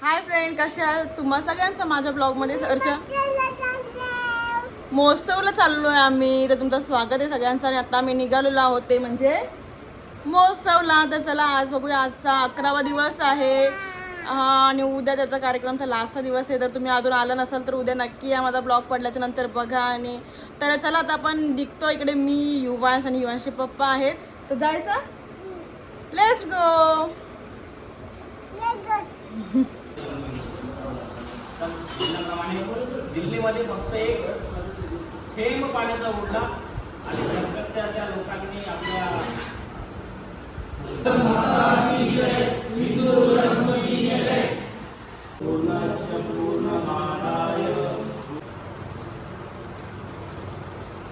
Hi friend, कशा आहात तुम्हा सगळ्यांचं माझ्या ब्लॉगमध्ये सहर्ष महोत्सवला चाललो आहे आम्ही. तर तुमचं स्वागत आहे सगळ्यांचं. आणि आता आम्ही निघालेलो आहोत ते म्हणजे महोत्सवला. तर चला आज बघूया. आजचा 11वा दिवस आहे आणि उद्या त्याचा कार्यक्रमचा लास्टचा दिवस आहे. तर तुम्ही अजून आला नसाल तर उद्या नक्की या माझा ब्लॉग पडल्याच्या नंतर बघा. आणि तर चला आता आपण निघतो. इकडे मी, युवांश आणि युवांशचे पप्पा आहेत. तर जायचं, लेट्स गो. दिल्लीमध्ये फक्त एक थेंब पाण्याचा उरला आणि जगत्या त्या लोकांनी आपल्या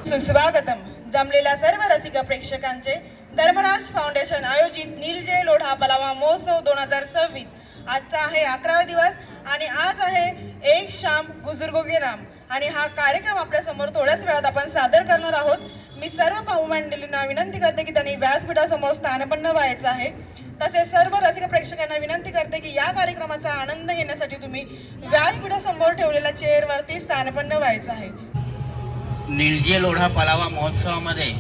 सुस्वागतम. जमलेल्या सर्व रसिक प्रेक्षकांचे धर्मराज फाउंडेशन आयोजित नीलजय लोढा पलावा महोत्सव 2026. आजचा आहे 11वा दिवस आणि आज आहे एक शाम बुजुर्गों के नाम. आणि हा कार्यक्रम आपल्या समोर थोड्याच वेळात आपण सादर करणार आहोत. मी सर्व पाहुण्यांना विनंती करते की त्यांनी व्यासपीठासमोर स्थानपन्न व्हायचं आहे. तसेच सर्व रसिक प्रेक्षकांना विनंती करते की या कार्यक्रमाचा आनंद घेण्यासाठी तुम्ही व्यासपीठासमोर ठेवलेल्या चेअरवरती स्थानपन्न व्हायचं आहे. नीलजय लोढा पलावा महोत्सवामध्ये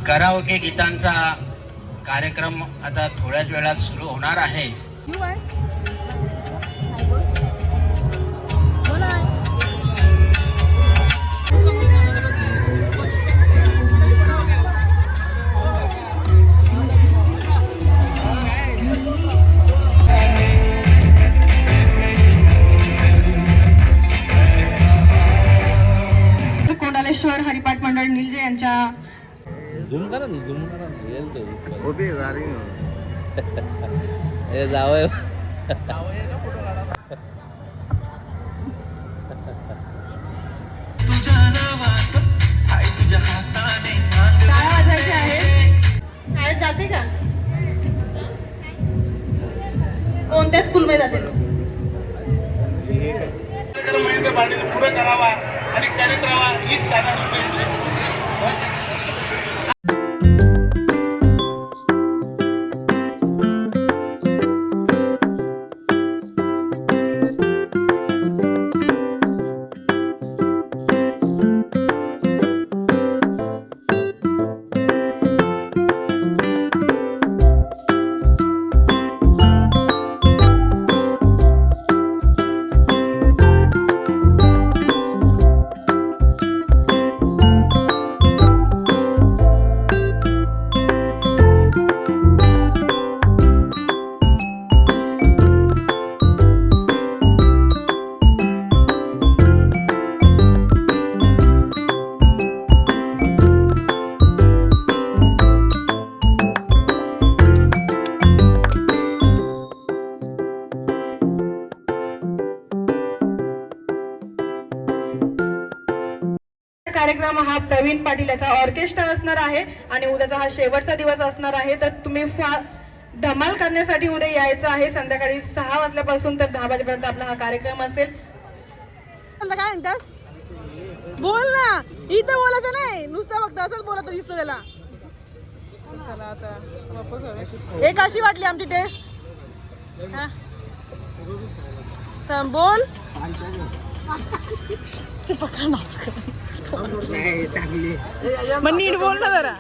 कराओके गीतांचा कार्यक्रम आता थोड्याच वेळात सुरू होणार आहे. कोंडालेश्वर हरिपाठ मंडळ नीलजय यांच्या झूम करा ना, झूम करा ना. येईल तो उभी गाडी हे जावं. टाळ्या वाजवायच्या आहेत. शाळेत जाते का? कोणत्या स्कूलमध्ये जाते? पुरं करावा आणि करीत राहावा ही त्यांना शुभेच्छा. कार्यक्रम हा प्रवीण पाटील याचा ऑर्केस्ट्रा असणार आहे आणि उद्याचा हा शेवटचा दिवस असणार आहे. तर तुम्ही धमाल करण्यासाठी उद्या यायचं आहे. संध्याकाळी 6 वाजल्यापासून तर 10 वाजेपर्यंत आपला हा कार्यक्रम असेल. काय म्हणतात? बोल ना, इथं बोलायचं नाही, नुसतं फक्त असंच बोलत दिसतो त्याला. चला आता एक अशी वाटली आमची टेस्ट. बोल मग नीट बोल ना जरा.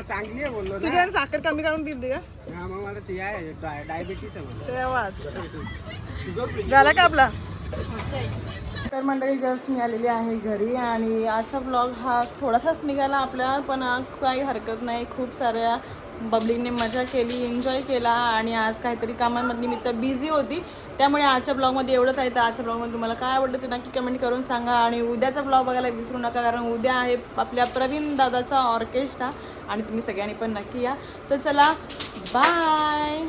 चांगली आहे बोललो तुझ्या साखर कमी करून दिली का? मला ते आहे डायबिटीस आहे. तेव्हाच झाला का आपला? तर मंडळी जस्ट मी आलेली आहे घरी आणि आजचा ब्लॉग हा थोडासाच निघाला आपल्या, पण काही हरकत नाही. खूप साऱ्या बबलिंगने मजा केली, एन्जॉय केला आणि आज काहीतरी कामांनिमित्त बिझी होती. त्यामुळे आजच्या ब्लॉगमध्ये एवढंच आहे. तर आजच्या ब्लॉगमध्ये तुम्हाला काय आवडतं ते नक्की कमेंट करून सांगा. आणि उद्याचा ब्लॉग बघायला विसरू नका, कारण उद्या आहे आपल्या प्रवीण दादाचा ऑर्केस्ट्रा आणि तुम्ही सगळ्यांनी पण नक्की या. तर चला, बाय.